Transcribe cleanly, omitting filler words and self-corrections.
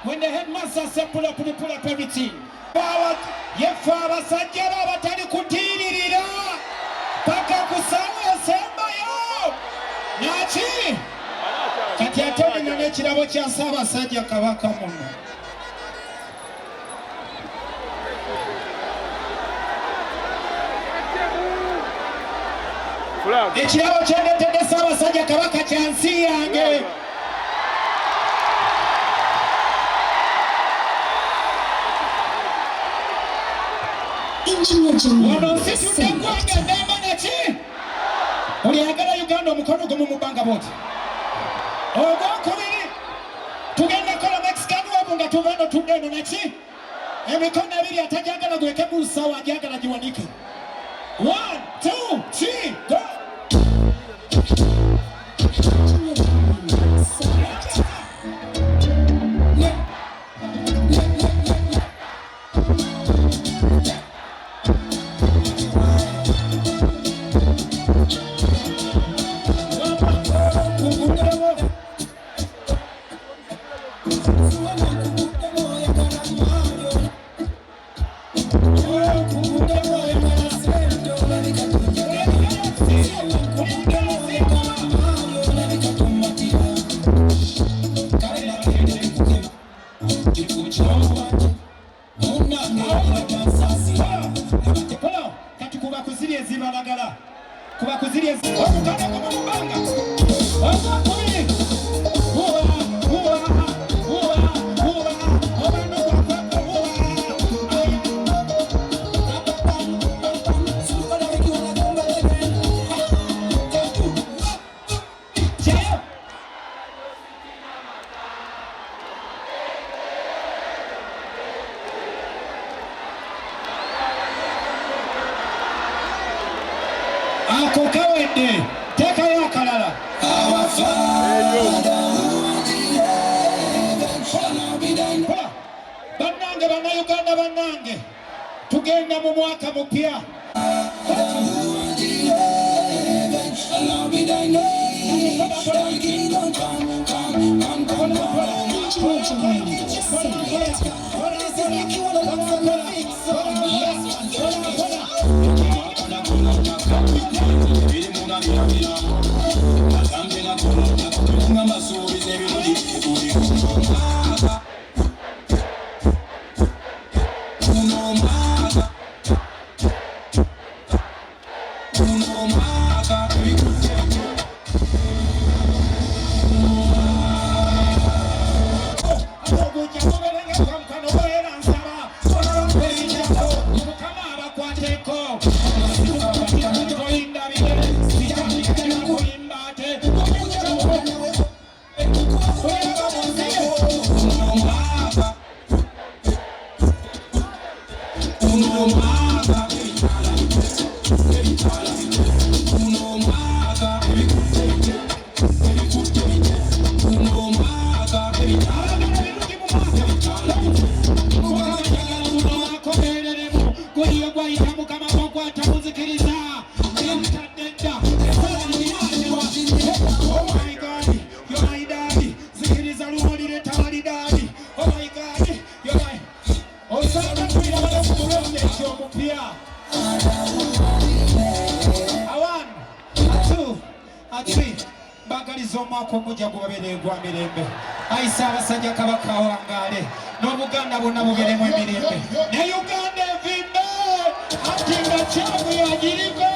When the headmaster said pull up everything. Forward, ye forward, sajjara batali kutirira. Paka kusawa semba yo. Nachi. Kati atoni nane kirabo kya saba sajja kabaka muno. Ekirabo kyendetedde saba sajja kabaka kyansi yange. Wano sisi tukwanga ndema nachi Uliagala Uganda mukono gumu mubanga boti Ogwakubiri tugenda kola Mexican wabu nga tuvano tugendo nachi Emikono abiri atajagala gweke busawa ajagala jiwanike 1, 2, 3, go Kuba kuzirie okukana ku mubanga okukubiri Kukawende teka ya kalala Banange bana Uganda banange tugenda mu mwaka mupya Bagalizomako muja gubabere gwa mirembe aisa abasajja kabaka wangale n'Obuganda bonna buberemu emirembe ne Uganda evimbe ati nga kyavu yagiriko